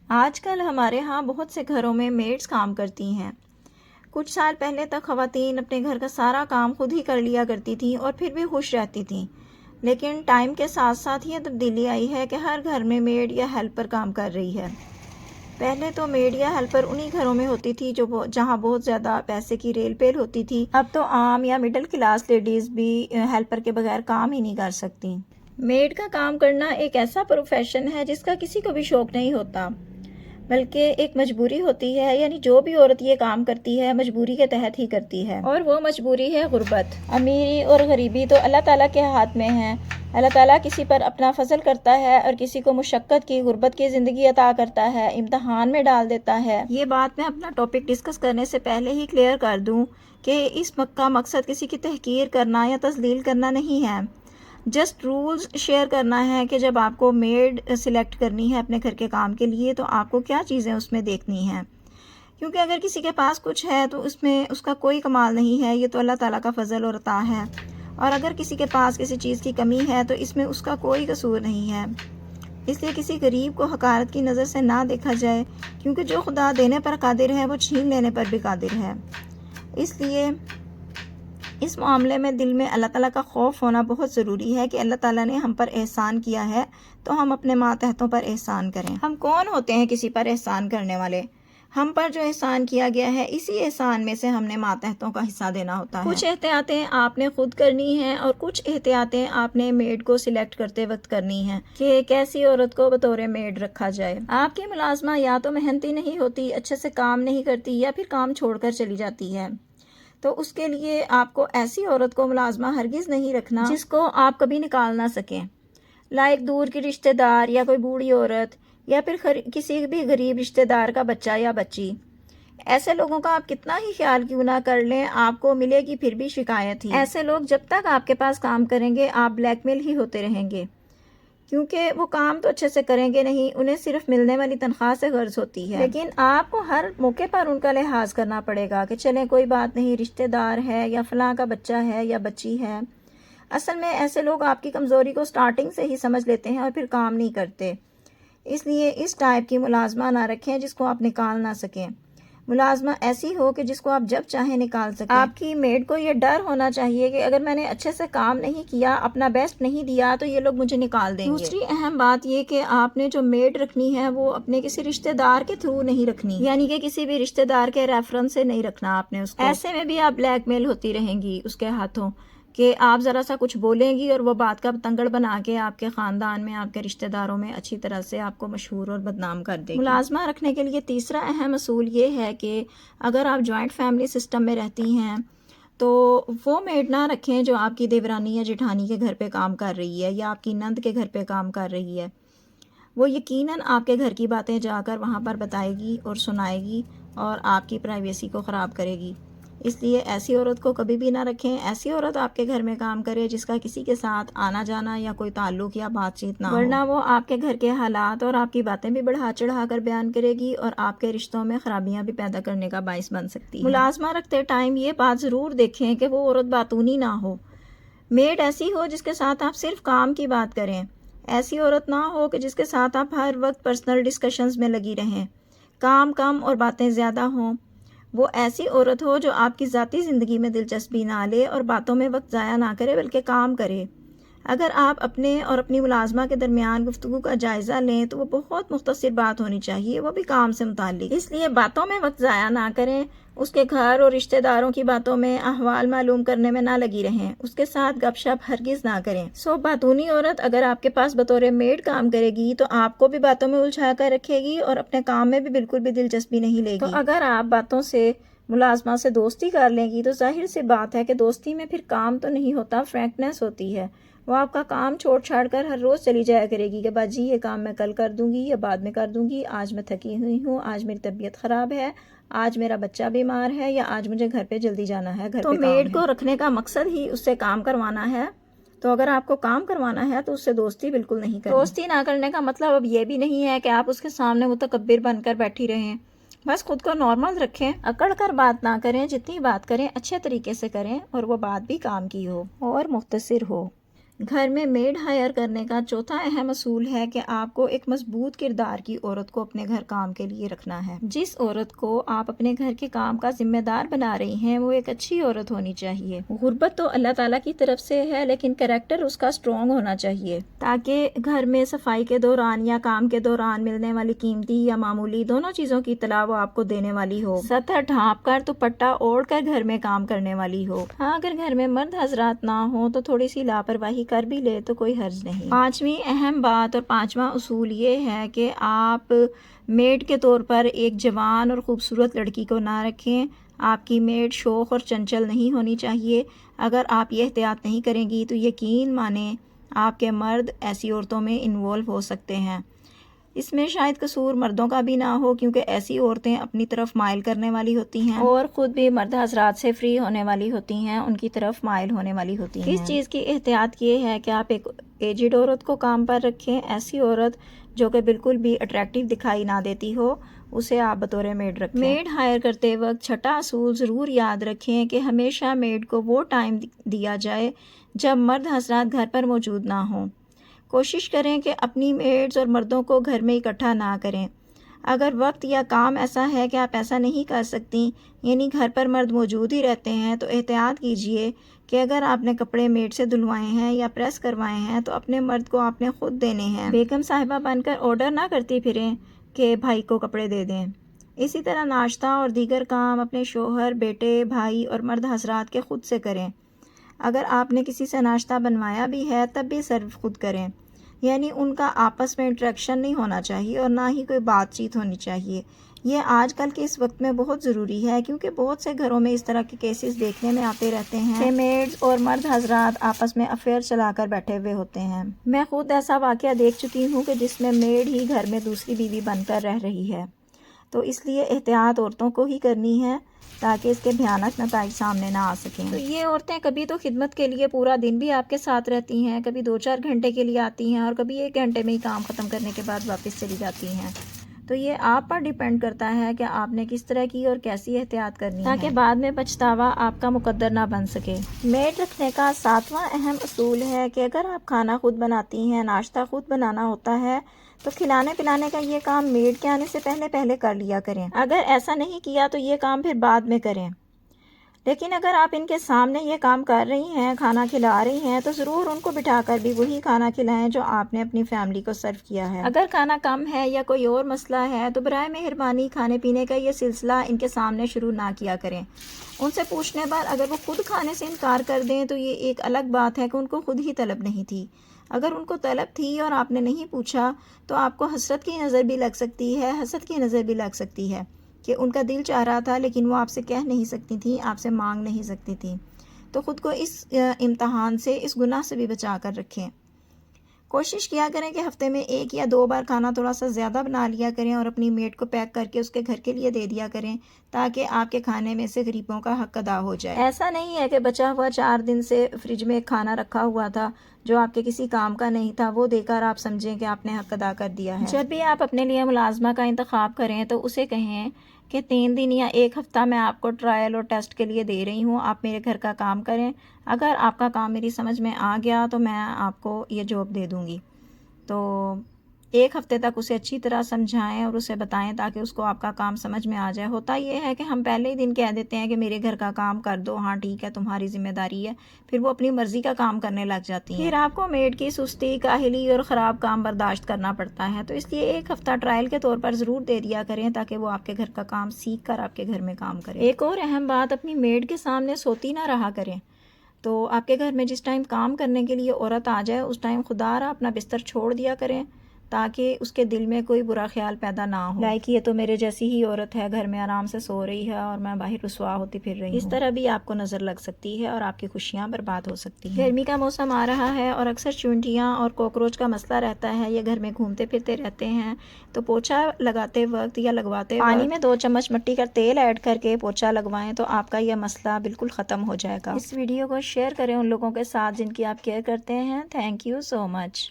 آج کل ہمارے ہاں بہت سے گھروں میں میڈس کام کرتی ہیں۔ کچھ سال پہلے تک خواتین اپنے گھر کا سارا کام خود ہی کر لیا کرتی تھیں اور پھر بھی خوش رہتی تھیں، لیکن ٹائم کے ساتھ ساتھ یہ تبدیلی آئی ہے کہ ہر گھر میں میڈ یا ہیلپر کام کر رہی ہے۔ پہلے تو میڈ یا ہیلپر انہی گھروں میں ہوتی تھی جہاں بہت زیادہ پیسے کی ریل پیل ہوتی تھی۔ اب تو عام یا مڈل کلاس لیڈیز بھی ہیلپر کے بغیر کام ہی نہیں کر سکتی۔ میڈ کا کام کرنا ایک ایسا پروفیشن ہے جس کا کسی کو بھی شوق نہیں ہوتا، بلکہ ایک مجبوری ہوتی ہے، یعنی جو بھی عورت یہ کام کرتی ہے مجبوری کے تحت ہی کرتی ہے، اور وہ مجبوری ہے غربت۔ امیری اور غریبی تو اللہ تعالیٰ کے ہاتھ میں ہے۔ اللہ تعالیٰ کسی پر اپنا فضل کرتا ہے اور کسی کو مشقت کی، غربت کی زندگی عطا کرتا ہے، امتحان میں ڈال دیتا ہے۔ یہ بات میں اپنا ٹاپک ڈسکس کرنے سے پہلے ہی کلیئر کر دوں کہ اس کا مقصد کسی کی تحقیر کرنا یا تذلیل کرنا نہیں ہے، جسٹ رولز شیئر کرنا ہے کہ جب آپ کو میڈ سلیکٹ کرنی ہے اپنے گھر کے کام کے لیے تو آپ کو کیا چیزیں اس میں دیکھنی ہیں، کیونکہ اگر کسی کے پاس کچھ ہے تو اس میں اس کا کوئی کمال نہیں ہے، یہ تو اللہ تعالیٰ کا فضل اور عطا ہے، اور اگر کسی کے پاس کسی چیز کی کمی ہے تو اس میں اس کا کوئی قصور نہیں ہے۔ اس لیے کسی غریب کو حقارت کی نظر سے نہ دیکھا جائے، کیونکہ جو خدا دینے پر قادر ہے وہ چھین لینے پر بھی قادر ہے۔ اس لیے اس معاملے میں دل میں اللہ تعالیٰ کا خوف ہونا بہت ضروری ہے کہ اللہ تعالیٰ نے ہم پر احسان کیا ہے تو ہم اپنے ماتحتوں پر احسان کریں۔ ہم کون ہوتے ہیں کسی پر احسان کرنے والے؟ ہم پر جو احسان کیا گیا ہے اسی احسان میں سے ہم نے ماتحتوں کا حصہ دینا ہوتا ہے۔ کچھ احتیاطیں آپ نے خود کرنی ہیں اور کچھ احتیاطیں آپ نے میڈ کو سلیکٹ کرتے وقت کرنی ہیں کہ کیسی عورت کو بطور میڈ رکھا جائے۔ آپ کی ملازمہ یا تو محنتی نہیں ہوتی، اچھے سے کام نہیں کرتی، یا پھر کام چھوڑ کر چلی جاتی ہے، تو اس کے لیے آپ کو ایسی عورت کو ملازمہ ہرگز نہیں رکھنا جس کو آپ کبھی نکال نہ سکیں، لائک دور کی رشتہ دار یا کوئی بوڑھی عورت یا پھر کسی بھی غریب رشتہ دار کا بچہ یا بچی۔ ایسے لوگوں کا آپ کتنا ہی خیال کیوں نہ کر لیں، آپ کو ملے گی پھر بھی شکایت ہی۔ ایسے لوگ جب تک آپ کے پاس کام کریں گے آپ بلیک میل ہی ہوتے رہیں گے، کیونکہ وہ کام تو اچھے سے کریں گے نہیں، انہیں صرف ملنے والی تنخواہ سے غرض ہوتی ہے۔ لیکن آپ کو ہر موقع پر ان کا لحاظ کرنا پڑے گا کہ چلیں کوئی بات نہیں، رشتہ دار ہے یا فلاں کا بچہ ہے یا بچی ہے۔ اصل میں ایسے لوگ آپ کی کمزوری کو سٹارٹنگ سے ہی سمجھ لیتے ہیں اور پھر کام نہیں کرتے۔ اس لیے اس ٹائپ کی ملازمہ نہ رکھیں جس کو آپ نکال نہ سکیں۔ ملازمہ ایسی ہو کہ جس کو آپ جب چاہیں نکال سکیں۔ آپ کی میڈ کو یہ ڈر ہونا چاہیے کہ اگر میں نے اچھے سے کام نہیں کیا، اپنا بیسٹ نہیں دیا تو یہ لوگ مجھے نکال دیں گے۔ دوسری اہم بات یہ کہ آپ نے جو میڈ رکھنی ہے وہ اپنے کسی رشتہ دار کے تھرو نہیں رکھنی، یعنی کہ کسی بھی رشتہ دار کے ریفرنس سے نہیں رکھنا آپ نے اس کو۔ ایسے میں بھی آپ بلیک میل ہوتی رہیں گی اس کے ہاتھوں کہ آپ ذرا سا کچھ بولیں گی اور وہ بات کا پتنگڑ بنا کے آپ کے خاندان میں، آپ کے رشتہ داروں میں اچھی طرح سے آپ کو مشہور اور بدنام کر دے گی۔ ملازمہ رکھنے کے لیے تیسرا اہم اصول یہ ہے کہ اگر آپ جوائنٹ فیملی سسٹم میں رہتی ہیں تو وہ میڈ نہ رکھیں جو آپ کی دیورانی یا جٹھانی کے گھر پہ کام کر رہی ہے یا آپ کی نند کے گھر پہ کام کر رہی ہے۔ وہ یقیناً آپ کے گھر کی باتیں جا کر وہاں پر بتائے گی اور سنائے گی اور آپ کی پرائیویسی کو خراب کرے گی۔ اس لیے ایسی عورت کو کبھی بھی نہ رکھیں۔ ایسی عورت آپ کے گھر میں کام کرے جس کا کسی کے ساتھ آنا جانا یا کوئی تعلق یا بات چیت نہ ہو، ورنہ وہ آپ کے گھر کے حالات اور آپ کی باتیں بھی بڑھا چڑھا کر بیان کرے گی اور آپ کے رشتوں میں خرابیاں بھی پیدا کرنے کا باعث بن سکتی ہے۔ ملازمہ رکھتے ٹائم یہ بات ضرور دیکھیں کہ وہ عورت باتونی نہ ہو۔ میڈ ایسی ہو جس کے ساتھ آپ صرف کام کی بات کریں، ایسی عورت نہ ہو کہ جس کے ساتھ آپ ہر وقت پرسنل ڈسکشنز میں لگی رہیں، کام کم اور باتیں زیادہ ہوں۔ وہ ایسی عورت ہو جو آپ کی ذاتی زندگی میں دلچسپی نہ لے اور باتوں میں وقت ضائع نہ کرے بلکہ کام کرے۔ اگر آپ اپنے اور اپنی ملازمہ کے درمیان گفتگو کا جائزہ لیں تو وہ بہت مختصر بات ہونی چاہیے، وہ بھی کام سے متعلق۔ اس لیے باتوں میں وقت ضائع نہ کریں، اس کے گھر اور رشتہ داروں کی باتوں میں احوال معلوم کرنے میں نہ لگی رہیں، اس کے ساتھ گپ شپ ہرگز نہ کریں۔ باتونی عورت اگر آپ کے پاس بطور میڈ کام کرے گی تو آپ کو بھی باتوں میں الجھا کر رکھے گی اور اپنے کام میں بھی بالکل بھی دلچسپی نہیں لے گی۔ تو اگر آپ باتوں سے ملازمہ سے دوستی کر لیں گی تو ظاہر سی بات ہے کہ دوستی میں پھر کام تو نہیں ہوتا، فرینکنیس ہوتی ہے۔ وہ آپ کا کام چھوڑ چھاڑ کر ہر روز چلی جایا کرے گی کہ باجی یہ کام میں کل کر دوں گی یا بعد میں کر دوں گی، آج میں تھکی ہوئی ہوں، آج میری طبیعت خراب ہے، آج میرا بچہ بیمار ہے، یا آج مجھے گھر پہ جلدی جانا ہے، گھر پہ کام ہے۔ تو میڈ کو رکھنے کا مقصد ہی اس سے کام کروانا ہے، تو اگر آپ کو کام کروانا ہے تو اس سے دوستی بالکل نہیں کرنی۔ دوستی نہ کرنے کا مطلب اب یہ بھی نہیں ہے کہ آپ اس کے سامنے متکبر بن کر بیٹھی رہیں، بس خود کو نارمل رکھیں، اکڑ کر بات نہ کریں، جتنی بات کریں اچھے طریقے سے کریں اور وہ بات بھی کام کی ہو اور مختصر ہو۔ گھر میں میڈ ہائر کرنے کا چوتھا اہم اصول ہے کہ آپ کو ایک مضبوط کردار کی عورت کو اپنے گھر کام کے لیے رکھنا ہے۔ جس عورت کو آپ اپنے گھر کے کام کا ذمہ دار بنا رہی ہیں وہ ایک اچھی عورت ہونی چاہیے۔ غربت تو اللہ تعالیٰ کی طرف سے ہے، لیکن کریکٹر اس کا اسٹرانگ ہونا چاہیے تاکہ گھر میں صفائی کے دوران یا کام کے دوران ملنے والی قیمتی یا معمولی دونوں چیزوں کی اطلاع وہ آپ کو دینے والی ہو، سطح ڈھانپ کر دوپٹہ اوڑھ کر گھر میں کام کرنے والی ہو۔ ہاں، اگر گھر میں مرد حضرات نہ ہوں تو تھوڑی سی لاپرواہی کر بھی لے تو کوئی حرج نہیں۔ پانچویں اہم بات اور پانچواں اصول یہ ہے کہ آپ میڈ کے طور پر ایک جوان اور خوبصورت لڑکی کو نہ رکھیں۔ آپ کی میڈ شوخ اور چنچل نہیں ہونی چاہیے۔ اگر آپ یہ احتیاط نہیں کریں گی تو یقین مانیں آپ کے مرد ایسی عورتوں میں انوالو ہو سکتے ہیں۔ اس میں شاید قصور مردوں کا بھی نہ ہو، کیونکہ ایسی عورتیں اپنی طرف مائل کرنے والی ہوتی ہیں اور خود بھی مرد حضرات سے فری ہونے والی ہوتی ہیں، ان کی طرف مائل ہونے والی ہوتی ہیں۔ اس چیز کی احتیاط یہ ہے کہ آپ ایک ایجڈ عورت کو کام پر رکھیں۔ ایسی عورت جو کہ بالکل بھی اٹریکٹیو دکھائی نہ دیتی ہو، اسے آپ بطور میڈ رکھیں۔ میڈ ہائر کرتے وقت چھٹا اصول ضرور یاد رکھیں کہ ہمیشہ میڈ کو وہ ٹائم دیا جائے جب مرد حضرات گھر پر موجود نہ ہوں۔ کوشش کریں کہ اپنی میڈز اور مردوں کو گھر میں اکٹھا نہ کریں۔ اگر وقت یا کام ایسا ہے کہ آپ ایسا نہیں کر سکتی، یعنی گھر پر مرد موجود ہی رہتے ہیں، تو احتیاط کیجئے کہ اگر آپ نے کپڑے میڈ سے دھلوائے ہیں یا پریس کروائے ہیں تو اپنے مرد کو آپ نے خود دینے ہیں۔ بیگم صاحبہ بن کر آرڈر نہ کرتی پھریں کہ بھائی کو کپڑے دے دیں۔ اسی طرح ناشتہ اور دیگر کام اپنے شوہر، بیٹے، بھائی اور مرد حضرات کے خود سے کریں۔ اگر آپ نے کسی سے ناشتہ بنوایا بھی ہے تب بھی سرو خود کریں، یعنی ان کا آپس میں انٹریکشن نہیں ہونا چاہیے اور نہ ہی کوئی بات چیت ہونی چاہیے۔ یہ آج کل کے اس وقت میں بہت ضروری ہے، کیونکہ بہت سے گھروں میں اس طرح کے کیسز دیکھنے میں آتے رہتے ہیں کہ میڈز اور مرد حضرات آپس میں افیئر چلا کر بیٹھے ہوئے ہوتے ہیں۔ میں خود ایسا واقعہ دیکھ چکی ہوں کہ جس میں میڈ ہی گھر میں دوسری بیوی بن کر رہ رہی ہے، تو اس لیے احتیاط عورتوں کو ہی کرنی ہے تاکہ اس کے بھیانک نتائج سامنے نہ آ سکیں۔ تو یہ عورتیں کبھی تو خدمت کے لیے پورا دن بھی آپ کے ساتھ رہتی ہیں، کبھی 2-4 گھنٹے کے لیے آتی ہیں اور کبھی 1 گھنٹے میں ہی کام ختم کرنے کے بعد واپس چلی جاتی ہیں۔ تو یہ آپ پر ڈیپینڈ کرتا ہے کہ آپ نے کس طرح کی اور کیسی احتیاط کرنی ہے تاکہ بعد میں پچھتاوا آپ کا مقدر نہ بن سکے۔ میڈ رکھنے کا 7واں اہم اصول ہے کہ اگر آپ کھانا خود بناتی ہیں، ناشتہ خود بنانا ہوتا ہے، تو کھلانے پلانے کا یہ کام میڈ کے آنے سے پہلے کر لیا کریں۔ اگر ایسا نہیں کیا تو یہ کام پھر بعد میں کریں۔ لیکن اگر آپ ان کے سامنے یہ کام کر رہی ہیں، کھانا کھلا رہی ہیں، تو ضرور ان کو بٹھا کر بھی وہی کھانا کھلائیں جو آپ نے اپنی فیملی کو سرو کیا ہے۔ اگر کھانا کم ہے یا کوئی اور مسئلہ ہے تو برائے مہربانی کھانے پینے کا یہ سلسلہ ان کے سامنے شروع نہ کیا کریں۔ ان سے پوچھنے پر اگر وہ خود کھانے سے انکار کر دیں تو یہ ایک الگ بات ہے کہ ان کو خود ہی طلب نہیں تھی۔ اگر ان کو طلب تھی اور آپ نے نہیں پوچھا تو آپ کو حسرت کی نظر بھی لگ سکتی ہے، حسد کی نظر بھی لگ سکتی ہے کہ ان کا دل چاہ رہا تھا لیکن وہ آپ سے کہہ نہیں سکتی تھی، آپ سے مانگ نہیں سکتی تھی۔ تو خود کو اس امتحان سے، اس گناہ سے بھی بچا کر رکھیں۔ کوشش کیا کریں کہ ہفتے میں 1 یا 2 بار کھانا تھوڑا سا زیادہ بنا لیا کریں اور اپنی میڈ کو پیک کر کے اس کے گھر کے لیے دے دیا کریں تاکہ آپ کے کھانے میں سے غریبوں کا حق ادا ہو جائے۔ ایسا نہیں ہے کہ بچا ہوا 4 دن سے فریج میں کھانا رکھا ہوا تھا جو آپ کے کسی کام کا نہیں تھا، وہ دے کر آپ سمجھیں کہ آپ نے حق ادا کر دیا ہے۔ جب بھی آپ اپنے لیے ملازمہ کا انتخاب کریں تو اسے کہیں کہ 3 دن یا 1 ہفتہ میں آپ کو ٹرائل اور ٹیسٹ کے لیے دے رہی ہوں، آپ میرے گھر کا کام کریں۔ اگر آپ کا کام میری سمجھ میں آ گیا تو میں آپ کو یہ جاب دے دوں گی۔ تو 1 ہفتے تک اسے اچھی طرح سمجھائیں اور اسے بتائیں تاکہ اس کو آپ کا کام سمجھ میں آ جائے۔ ہوتا یہ ہے کہ ہم پہلے ہی دن کہہ دیتے ہیں کہ میرے گھر کا کام کر دو، ہاں ٹھیک ہے تمہاری ذمہ داری ہے، پھر وہ اپنی مرضی کا کام کرنے لگ جاتی ہیں۔ پھر آپ کو میڈ کی سستی، کاہلی اور خراب کام برداشت کرنا پڑتا ہے۔ تو اس لیے 1 ہفتہ ٹرائل کے طور پر ضرور دے دیا کریں تاکہ وہ آپ کے گھر کا کام سیکھ کر آپ کے گھر میں کام کرے۔ ایک اور اہم بات، اپنی میڈ کے سامنے سوتی نہ رہا کریں۔ تو آپ کے گھر میں جس ٹائم کام کرنے کے لیے عورت آ جائے اس ٹائم خدا رہا اپنا بستر چھوڑ دیا کریں تاکہ اس کے دل میں کوئی برا خیال پیدا نہ ہو، لائک یہ تو میرے جیسی ہی عورت ہے، گھر میں آرام سے سو رہی ہے اور میں باہر رسوا ہوتی پھر رہی ہوں۔ اس طرح بھی آپ کو نظر لگ سکتی ہے اور آپ کی خوشیاں برباد ہو سکتی ہیں۔ گرمی کا موسم آ رہا ہے اور اکثر چونٹیاں اور کوکروچ کا مسئلہ رہتا ہے، یہ گھر میں گھومتے پھرتے رہتے ہیں۔ تو پوچھا لگاتے وقت یا لگواتے وقت پانی میں 2 چمچ مٹی کا تیل ایڈ کر کے پوچھا لگوائیں تو آپ کا یہ مسئلہ بالکل ختم ہو جائے گا۔ اس ویڈیو کو شیئر کریں ان لوگوں کے ساتھ جن کی آپ کیئر کرتے ہیں۔ Thank you so much.